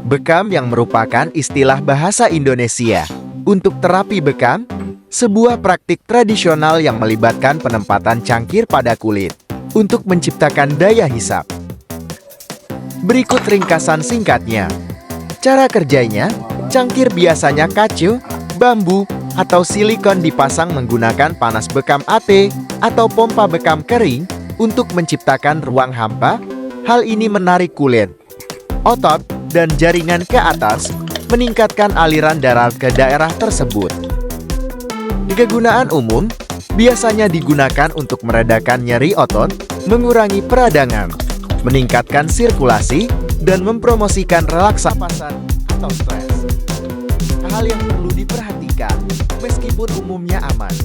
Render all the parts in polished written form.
Bekam yang merupakan istilah bahasa Indonesia. Untuk terapi bekam, sebuah praktik tradisional yang melibatkan penempatan cangkir pada kulit untuk menciptakan daya hisap. Berikut ringkasan singkatnya. Cara kerjanya, cangkir biasanya kayu, bambu, atau silikon dipasang menggunakan panas bekam AT atau pompa bekam kering untuk menciptakan ruang hampa. Hal ini menarik kulit, otot, dan jaringan ke atas, meningkatkan aliran darah ke daerah tersebut. Kegunaan umum biasanya digunakan untuk meredakan nyeri otot, mengurangi peradangan, meningkatkan sirkulasi, dan mempromosikan relaksasi atau stres. Hal yang perlu diperhatikan, meskipun umumnya aman,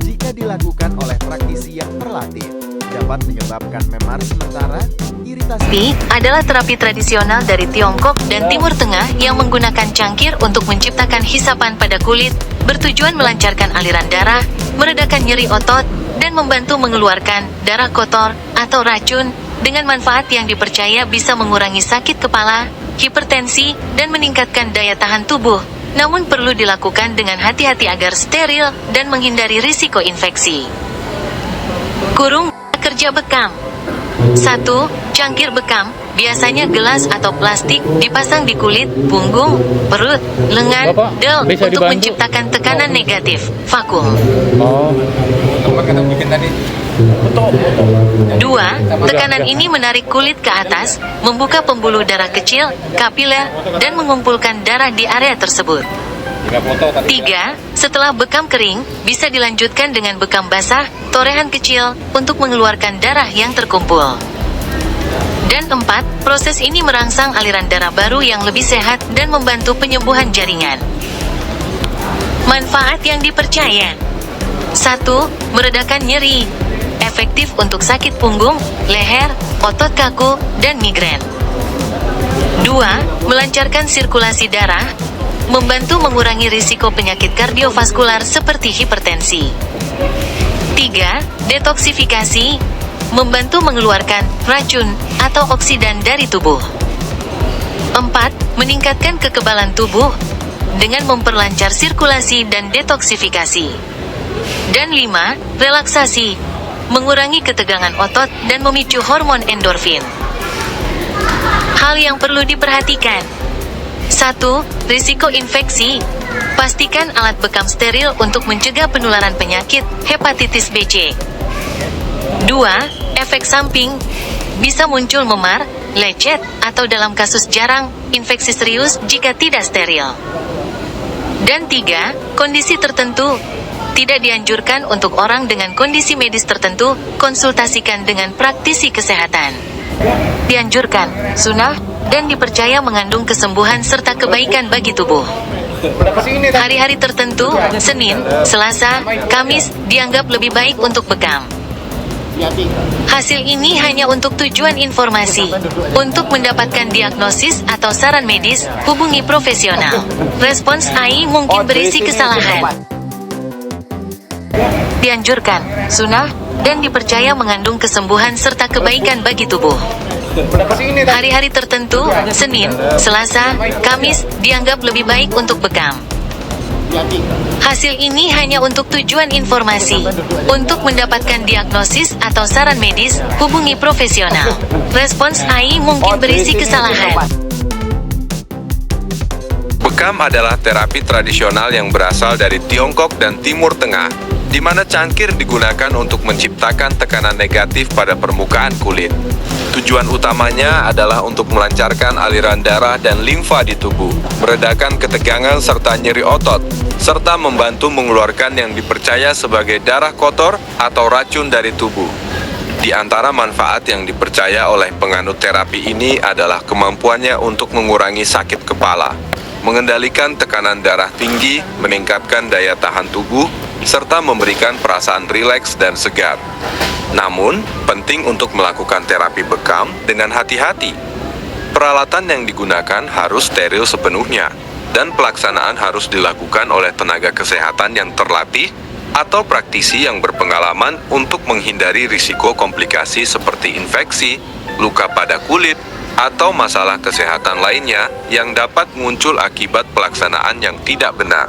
jika dilakukan oleh praktisi yang terlatih, dapat menyebabkan memar sementara, iritasi. Adalah terapi tradisional dari Tiongkok dan Timur Tengah yang menggunakan cangkir untuk menciptakan hisapan pada kulit, bertujuan melancarkan aliran darah, meredakan nyeri otot, dan membantu mengeluarkan darah kotor atau racun, dengan manfaat yang dipercaya bisa mengurangi sakit kepala, hipertensi, dan meningkatkan daya tahan tubuh. Namun perlu dilakukan dengan hati-hati agar steril dan menghindari risiko infeksi. Kerja bekam. 1. Cangkir bekam, biasanya gelas atau plastik, dipasang di kulit, punggung, perut, lengan, del, untuk menciptakan tekanan negatif, vakum. 2. Tekanan ini menarik kulit ke atas, membuka pembuluh darah kecil, kapiler, dan mengumpulkan darah di area tersebut. 3. Setelah bekam kering, bisa dilanjutkan dengan bekam basah, torehan kecil, untuk mengeluarkan darah yang terkumpul. Dan 4. Proses ini merangsang aliran darah baru yang lebih sehat dan membantu penyembuhan jaringan. Manfaat yang dipercaya. 1. Meredakan nyeri. Efektif untuk sakit punggung, leher, otot kaku, dan migrain. 2. Melancarkan sirkulasi darah, membantu mengurangi risiko penyakit kardiovaskular seperti hipertensi. 3. Detoksifikasi, membantu mengeluarkan racun atau oksidan dari tubuh. 4. Meningkatkan kekebalan tubuh dengan memperlancar sirkulasi dan detoksifikasi. Dan 5. Relaksasi, mengurangi ketegangan otot dan memicu hormon endorfin. Hal yang perlu diperhatikan. 1. Risiko infeksi. Pastikan alat bekam steril untuk mencegah penularan penyakit hepatitis B/C. 2. Efek samping. Bisa muncul memar, lecet, atau dalam kasus jarang, infeksi serius jika tidak steril. Dan 3. Kondisi tertentu. Tidak dianjurkan untuk orang dengan kondisi medis tertentu, konsultasikan dengan praktisi kesehatan. Dianjurkan, sunnah, dan dipercaya mengandung kesembuhan serta kebaikan bagi tubuh. Hari-hari tertentu, Senin, Selasa, Kamis, dianggap lebih baik untuk bekam. Hasil ini hanya untuk tujuan informasi. Untuk mendapatkan diagnosis atau saran medis, hubungi profesional. Respons AI mungkin berisi kesalahan. Dianjurkan, sunnah, dan dipercaya mengandung kesembuhan serta kebaikan bagi tubuh. Hari-hari tertentu, Senin, Selasa, Kamis, dianggap lebih baik untuk bekam. Hasil ini hanya untuk tujuan informasi. Untuk mendapatkan diagnosis atau saran medis, hubungi profesional. Respons AI mungkin berisi kesalahan. Bekam adalah terapi tradisional yang berasal dari Tiongkok dan Timur Tengah, di mana cangkir digunakan untuk menciptakan tekanan negatif pada permukaan kulit. Tujuan utamanya adalah untuk melancarkan aliran darah dan limfa di tubuh, meredakan ketegangan serta nyeri otot, serta membantu mengeluarkan yang dipercaya sebagai darah kotor atau racun dari tubuh. Di antara manfaat yang dipercaya oleh penganut terapi ini adalah kemampuannya untuk mengurangi sakit kepala, mengendalikan tekanan darah tinggi, meningkatkan daya tahan tubuh, serta memberikan perasaan rileks dan segar. Namun, penting untuk melakukan terapi bekam dengan hati-hati. Peralatan yang digunakan harus steril sepenuhnya, dan pelaksanaan harus dilakukan oleh tenaga kesehatan yang terlatih atau praktisi yang berpengalaman untuk menghindari risiko komplikasi seperti infeksi, luka pada kulit, atau masalah kesehatan lainnya yang dapat muncul akibat pelaksanaan yang tidak benar.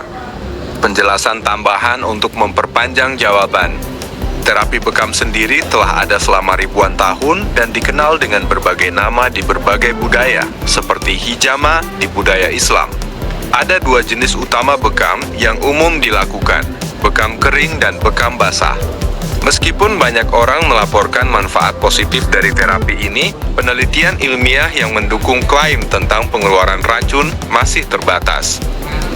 Penjelasan tambahan untuk memperpanjang jawaban. Terapi bekam sendiri telah ada selama ribuan tahun dan dikenal dengan berbagai nama di berbagai budaya, seperti hijama di budaya Islam. Ada dua jenis utama bekam yang umum dilakukan, bekam kering dan bekam basah. Meskipun banyak orang melaporkan manfaat positif dari terapi ini, penelitian ilmiah yang mendukung klaim tentang pengeluaran racun masih terbatas.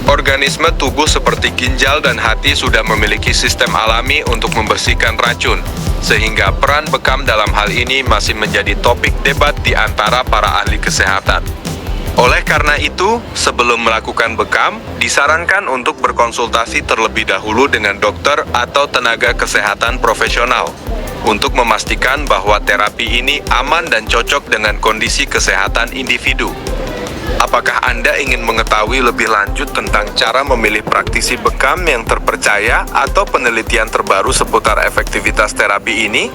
Organisme tubuh seperti ginjal dan hati sudah memiliki sistem alami untuk membersihkan racun, sehingga peran bekam dalam hal ini masih menjadi topik debat di antara para ahli kesehatan. Oleh karena itu, sebelum melakukan bekam, disarankan untuk berkonsultasi terlebih dahulu dengan dokter atau tenaga kesehatan profesional untuk memastikan bahwa terapi ini aman dan cocok dengan kondisi kesehatan individu. Apakah Anda ingin mengetahui lebih lanjut tentang cara memilih praktisi bekam yang terpercaya atau penelitian terbaru seputar efektivitas terapi ini?